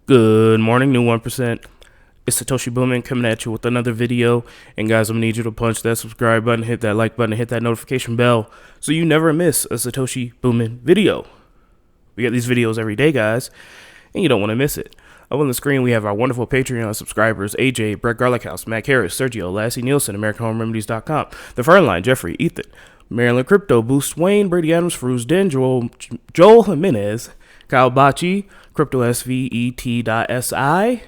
Good morning, new 1%. It's Satoshi Boomin coming at you with another video. And guys, I'm going to need you to punch that subscribe button, hit that like button, hit that notification bell so you never miss a Satoshi Boomin video. We get these videos every day, guys, and you don't want to miss it. Up on the screen, we have our wonderful Patreon subscribers, AJ, Brett Garlickhouse, Mac Harris, Sergio, Lassie Nielsen, AmericanHomeRemedies.com, The Fernline, Jeffrey, Ethan, Maryland Crypto, Boost, Wayne, Brady Adams, Feruz Den, Joel Jimenez, Kyle Bocci, Crypto SVET.SI,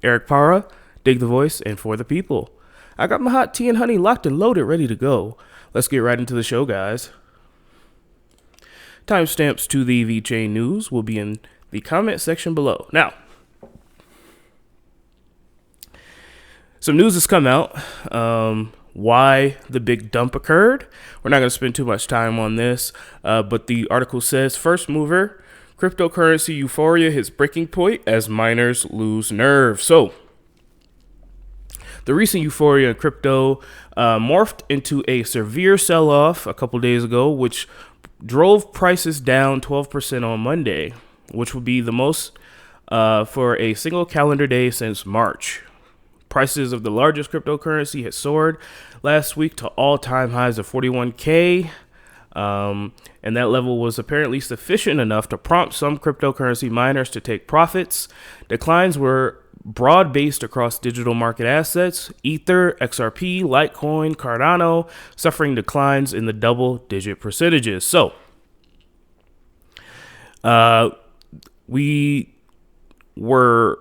Eric Para, Dig the Voice, and For the People. I got my hot tea and honey locked and loaded, ready to go. Let's get right into the show, guys. Timestamps to the Vechain news will be in the comment section below. Now, some news has come out. Why the big dump occurred. We're not going to spend too much time on this, but the article says, first mover, cryptocurrency euphoria hits breaking point as miners lose nerve. So, the recent euphoria in crypto morphed into a severe sell-off a couple days ago, which drove prices down 12% on Monday, which would be the most for a single calendar day since March. Prices of the largest cryptocurrency had soared last week to all-time highs of 41K, and that level was apparently sufficient enough to prompt some cryptocurrency miners to take profits. Declines were broad-based across digital market assets, Ether, XRP, Litecoin, Cardano, suffering declines in the double-digit percentages. So, we were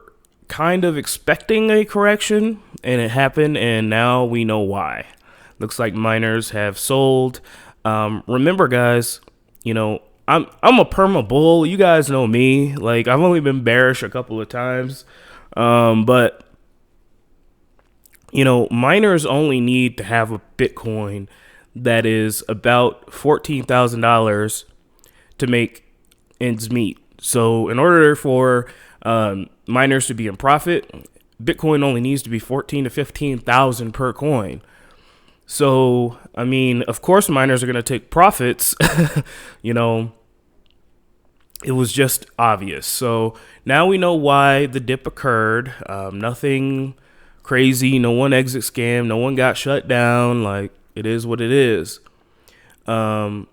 kind of expecting a correction, and it happened, and now we know why. Looks like miners have sold. Remember, guys, you know, I'm a perma bull. You guys know me. Like, I've only been bearish a couple of times, but you know, miners only need to have a Bitcoin that is about $14,000 to make ends meet. So, in order for miners to be in profit, Bitcoin only needs to be 14 to 15,000 per coin. So, I mean, of course, miners are going to take profits. You know, it was just obvious. So now we know why the dip occurred. Nothing crazy. No one exit scam. No one got shut down. Like, it is what it is. Yanis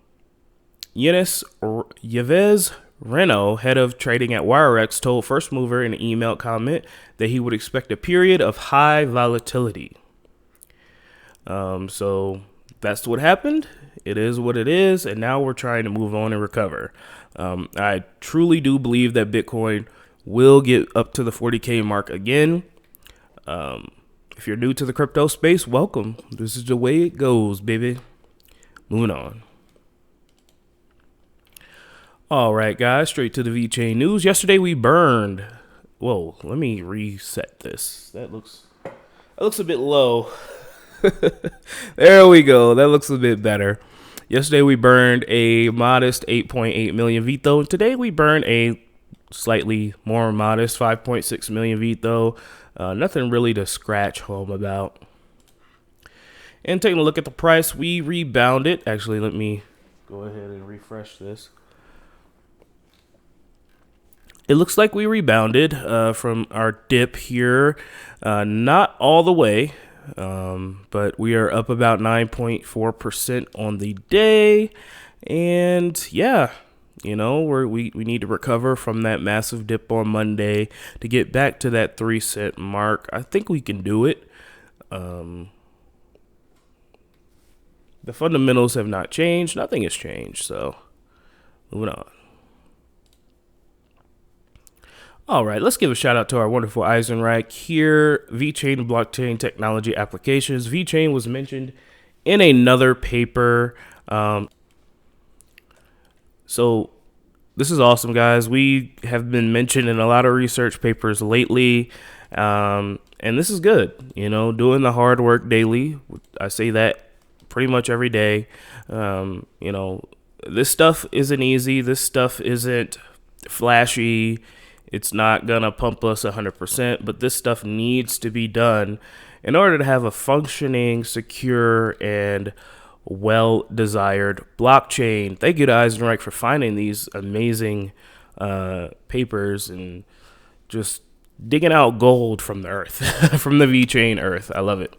Yves Reno, head of trading at WireX, told First Mover in an email comment that he would expect a period of high volatility. So that's what happened. It is what it is. And now we're trying to move on and recover. I truly do believe that Bitcoin will get up to the 40K mark again. If you're new to the crypto space, welcome. This is the way it goes, baby. Moving on. All right, guys, straight to the Vechain news. Yesterday we burned. Whoa, let me reset this. That looks a bit low. There we go. That looks a bit better. Yesterday we burned a modest 8.8 million VITRO. Today we burned a slightly more modest 5.6 million VITRO. Nothing really to scratch home about. And taking a look at the price, we rebounded. Actually, let me go ahead and refresh this. It looks like we rebounded from our dip here. Not all the way. But we are up about 9.4% on the day. And yeah, you know, we need to recover from that massive dip on Monday to get back to that 3-cent mark. I think we can do it. The fundamentals have not changed. Nothing has changed. So moving on. All right, let's give a shout out to our wonderful Eisenreich here. Vechain blockchain technology applications. Vechain was mentioned in another paper. So this is awesome, guys. We have been mentioned in a lot of research papers lately. And this is good, you know, doing the hard work daily. I say that pretty much every day. You know, this stuff isn't easy. This stuff isn't flashy. It's not going to pump us 100%, but this stuff needs to be done in order to have a functioning, secure, and well-desired blockchain. Thank you to Eisenreich for finding these amazing papers and just digging out gold from the earth, from the VeChain earth. I love it.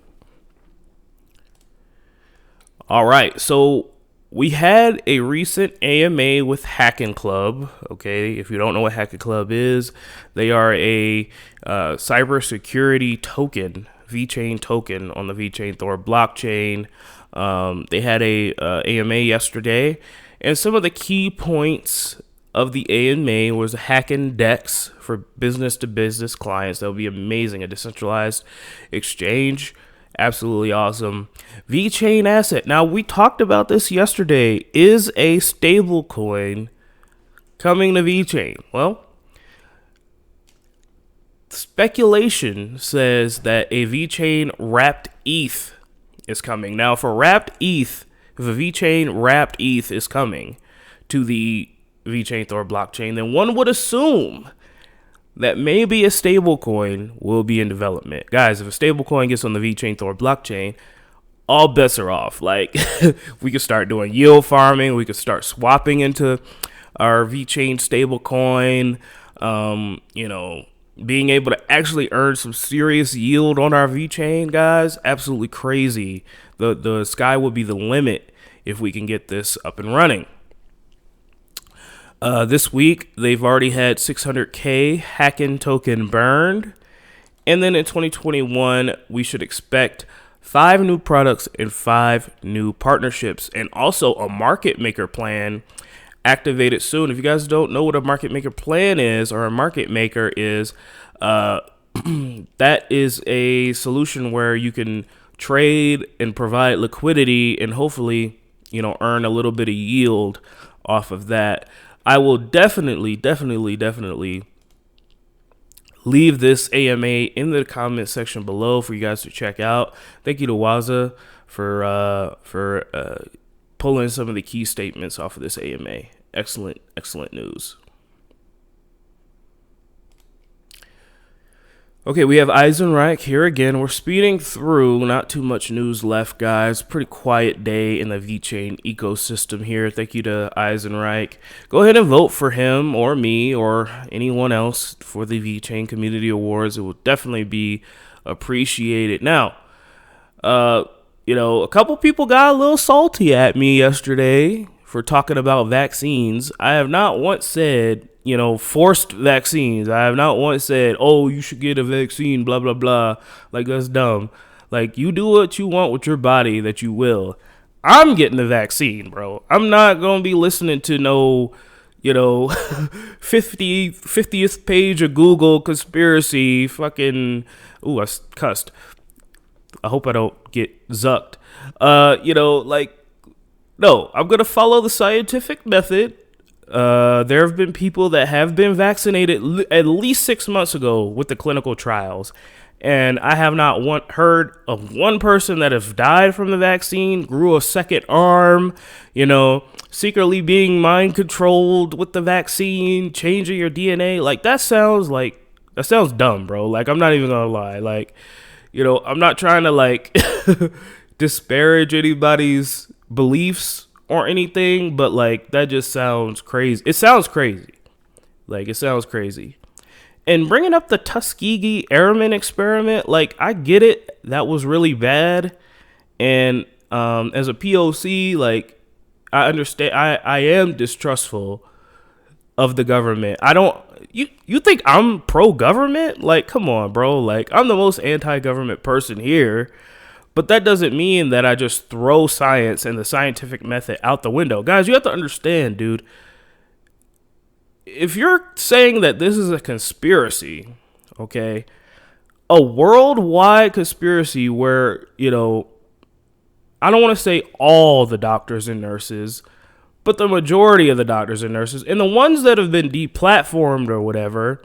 All right, so we had a recent AMA with Hacking Club. Okay, if you don't know what Hacking Club is, they are a cybersecurity token, VeChain token on the VeChain Thor blockchain. They had a AMA yesterday, and some of the key points of the AMA was a hacking DEX for business-to-business clients. That would be amazing. A decentralized exchange. Absolutely awesome. VeChain asset. Now, we talked about this yesterday. Is a stable coin coming to VeChain? Well, speculation says that a VeChain wrapped ETH is coming. Now, for wrapped ETH, if a VeChain wrapped ETH is coming to the VeChain Thor blockchain, then one would assume that maybe a stablecoin will be in development. Guys, if a stablecoin gets on the VeChain Thor blockchain, all bets are off. Like, we could start doing yield farming. We could start swapping into our VeChain stablecoin. Being able to actually earn some serious yield on our VeChain, guys, absolutely crazy. The sky will be the limit if we can get this up and running. This week, they've already had 600K Hacking token burned. And then in 2021, we should expect 5 new products and 5 new partnerships, and also a market maker plan activated soon. If you guys don't know what a market maker plan is, or a market maker is, that is a solution where you can trade and provide liquidity and hopefully, earn a little bit of yield off of that. I will definitely leave this AMA in the comment section below for you guys to check out. Thank you to Waza for pulling some of the key statements off of this AMA. Excellent news. Okay, we have Eisenreich here again. We're speeding through. Not too much news left, guys. Pretty quiet day in the VeChain ecosystem here. Thank you to Eisenreich. Go ahead and vote for him or me or anyone else for the VeChain Community Awards. It will definitely be appreciated. Now, a couple people got a little salty at me yesterday for talking about vaccines. I have not once said, forced vaccines. I have not once said, oh, you should get a vaccine, blah, blah, blah. Like, that's dumb. Like, you do what you want with your body that you will. I'm getting the vaccine, bro. I'm not going to be listening to no, 50th page of Google conspiracy fucking, ooh, I cussed. I hope I don't get zucked. No, I'm going to follow the scientific method. There have been people that have been vaccinated at least 6 months ago with the clinical trials. And I have not heard of one person that has died from the vaccine, grew a second arm, secretly being mind controlled with the vaccine, changing your DNA. Like, that sounds dumb, bro. Like, I'm not even going to lie. Like, I'm not trying to disparage anybody's beliefs or anything, but that just sounds crazy. It sounds crazy. And bringing up the Tuskegee Airmen experiment, I get it. That was really bad. And as a POC, I understand. I am distrustful of the government. You think I'm pro-government? Come on, bro. I'm the most anti-government person here. But that doesn't mean that I just throw science and the scientific method out the window. Guys, you have to understand, dude. If you're saying that this is a conspiracy, okay, a worldwide conspiracy where, I don't want to say all the doctors and nurses, but the majority of the doctors and nurses, and the ones that have been deplatformed or whatever,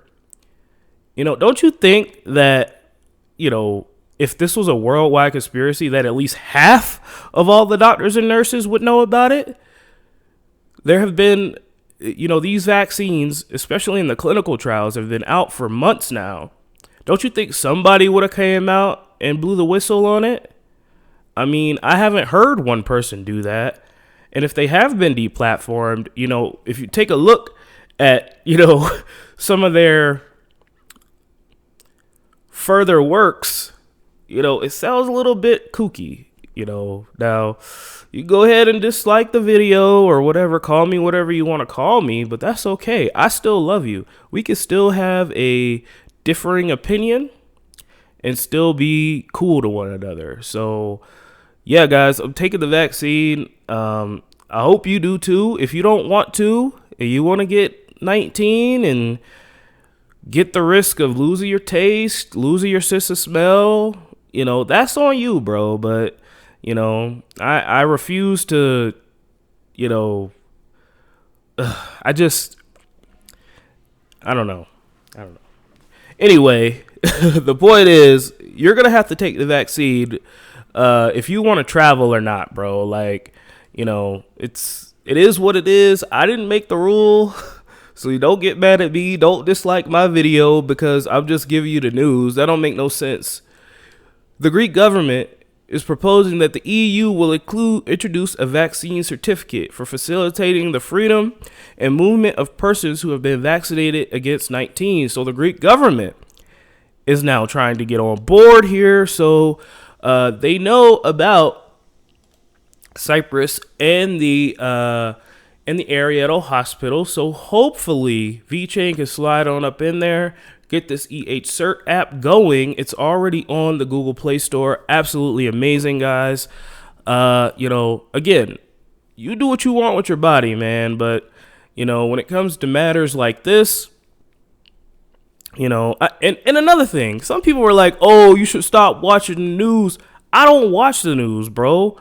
don't you think that, if this was a worldwide conspiracy, that at least half of all the doctors and nurses would know about it? There have been, these vaccines, especially in the clinical trials, have been out for months now. Don't you think somebody would have came out and blew the whistle on it? I mean, I haven't heard one person do that. And if they have been deplatformed, if you take a look at, some of their further works, it sounds a little bit kooky. Now you go ahead and dislike the video or whatever, call me whatever you want to call me, but that's okay. I still love you. We can still have a differing opinion and still be cool to one another. So yeah, guys, I'm taking the vaccine. I hope you do too. If you don't want to, and you want to get 19 and get the risk of losing your taste, losing your sense of smell, that's on you, bro. But I refuse to, I don't know. Anyway, the point is, you're going to have to take the vaccine if you want to travel or not, bro. Like, it is what it is. I didn't make the rule, so you don't get mad at me. Don't dislike my video because I'm just giving you the news. That don't make no sense. The Greek government is proposing that the EU will introduce a vaccine certificate for facilitating the freedom and movement of persons who have been vaccinated against 19. So the Greek government is now trying to get on board here. So they know about Cyprus and the Arietto Hospital. So hopefully Vechain can slide on up in there, get this cert app going. It's already on the Google Play Store. Absolutely amazing, guys. Again, you do what you want with your body, man. But, when it comes to matters like this, and another thing, some people were like, oh, you should stop watching the news. I don't watch the news, bro.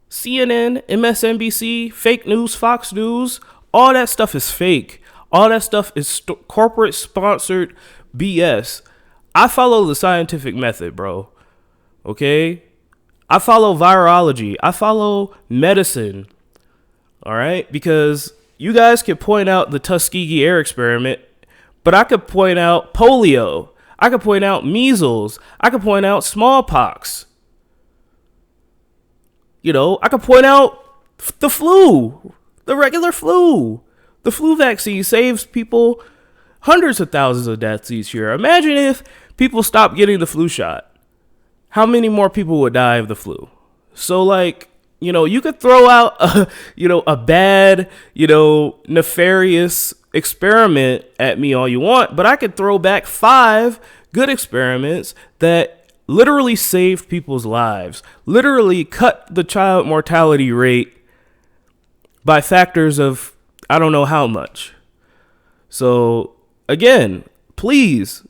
CNN, MSNBC, fake news, Fox News, all that stuff is fake. All that stuff is corporate sponsored BS. I follow the scientific method, bro. Okay? I follow virology. I follow medicine. All right? Because you guys can point out the Tuskegee air experiment, but I could point out polio. I could point out measles. I could point out smallpox. I could point out the flu, the regular flu. The flu vaccine saves people hundreds of thousands of deaths each year. Imagine if people stopped getting the flu shot. How many more people would die of the flu? So, you could throw out, a bad, nefarious experiment at me all you want, but I could throw back 5 good experiments that literally saved people's lives, literally cut the child mortality rate by factors of I don't know how much. So again, please,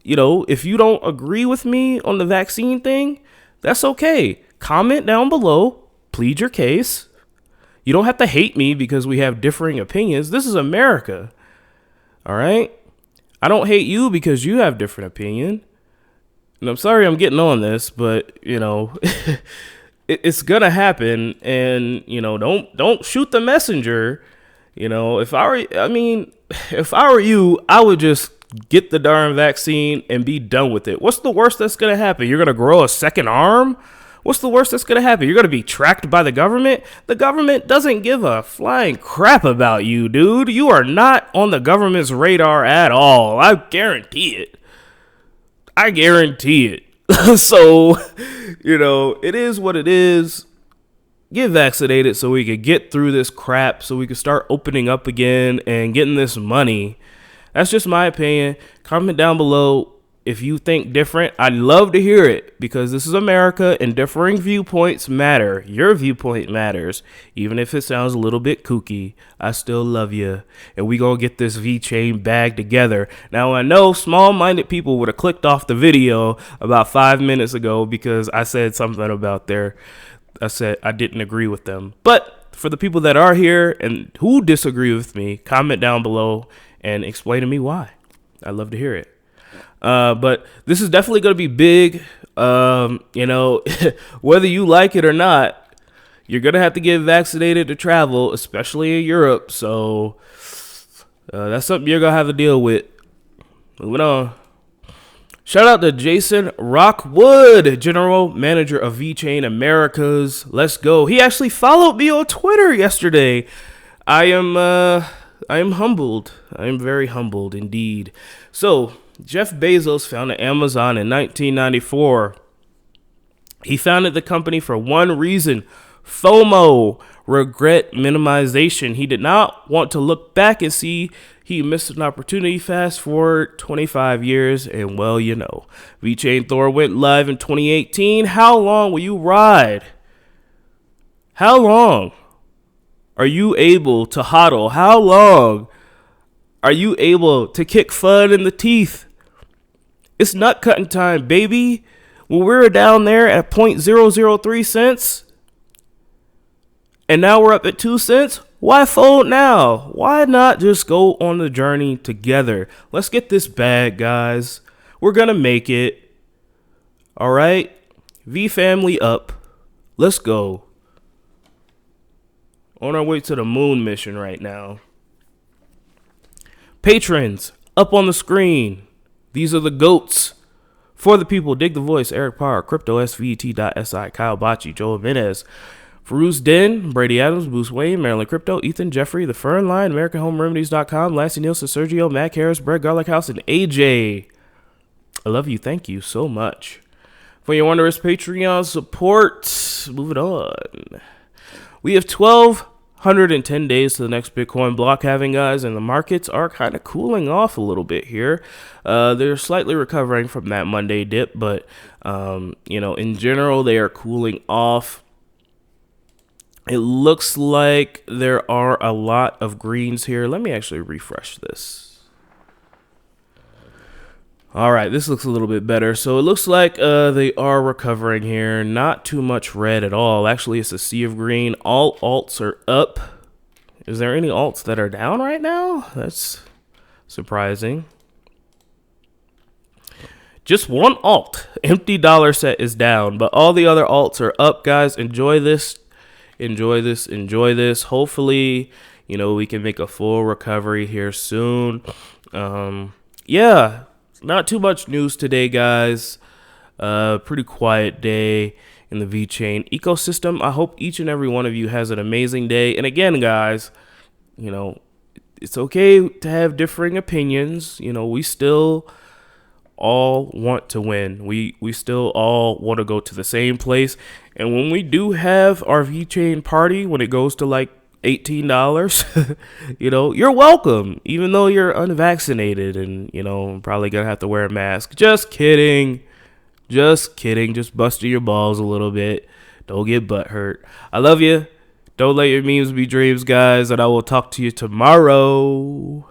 if you don't agree with me on the vaccine thing, that's okay. Comment down below, plead your case. You don't have to hate me because we have differing opinions. This is America. All right? I don't hate you because you have different opinion. And I'm sorry I'm getting on this, but, it's going to happen. And, don't shoot the messenger. If I were you, I would just get the darn vaccine and be done with it. What's the worst that's going to happen? You're going to grow a second arm? What's the worst that's going to happen? You're going to be tracked by the government? The government doesn't give a flying crap about you, dude. You are not on the government's radar at all. I guarantee it. So, it is what it is. Get vaccinated so we could get through this crap, so we could start opening up again and getting this money. That's just my opinion. Comment down below if you think different. I'd love to hear it because this is America and differing viewpoints matter. Your viewpoint matters. Even if it sounds a little bit kooky, I still love you. And we gonna get this Vechain bag together. Now, I know small-minded people would have clicked off the video about 5 minutes ago because I said something about I said I didn't agree with them. But for the people that are here and who disagree with me, comment down below and explain to me why. I'd love to hear it. But this is definitely going to be big. Whether you like it or not, you're going to have to get vaccinated to travel, especially in Europe. So that's something you're going to have to deal with. Moving on. Shout out to Jason Rockwood, General Manager of Vechain Americas. Let's go. He actually followed me on Twitter yesterday. I am humbled. I am very humbled indeed. So Jeff Bezos founded Amazon in 1994. He founded the company for one reason: FOMO, regret minimization. He did not want to look back and see he missed an opportunity. Fast forward 25 years, and well, you know, Vechain Thor went live in 2018. How long will you ride? How long are you able to hodl? How long are you able to kick FUD in the teeth? It's nut cutting time, baby. When we were down there at 0.003 cents, and now we're up at 2 cents, why fold now? Why not just go on the journey together? Let's get this bag, guys. We're going to make it. All right? V family up. Let's go. On our way to the moon mission right now. Patrons, up on the screen. These are the GOATs. For the people, Dig the Voice, Eric Parr, Crypto SVT.SI, Kyle Bocci, Joel Menez, Farouz Den, Brady Adams, Bruce Wayne, Maryland Crypto, Ethan Jeffrey, The Fern Line, AmericanHomeRemedies.com, Lassie Nielsen, Sergio, Mac Harris, Brett Garlic House, and AJ. I love you. Thank you so much for your wondrous Patreon support. Moving on. We have 1,210 days to the next Bitcoin block halving, guys, and the markets are kind of cooling off a little bit here. They're slightly recovering from that Monday dip, but, in general, they are cooling off. It looks like there are a lot of greens here. Let me actually refresh this. All right, this looks a little bit better. So it looks like they are recovering here. Not too much red at all. Actually, it's a sea of green. All alts are up. Is there any alts that are down right now? That's surprising. Just one alt, empty dollar set, is down, but all the other alts are up, guys. Enjoy this. Enjoy this. Enjoy this. Hopefully, we can make a full recovery here soon. Yeah, not too much news today, guys. Pretty quiet day in the VeChain ecosystem. I hope each and every one of you has an amazing day. And again, guys, it's okay to have differing opinions. We still all want to win. We still all want to go to the same place. And when we do have our VeChain party, when it goes to like $18, you're welcome, even though you're unvaccinated and, probably gonna have to wear a mask. Just kidding. Just kidding. Just busting your balls a little bit. Don't get butt hurt. I love you. Don't let your memes be dreams, guys, and I will talk to you tomorrow.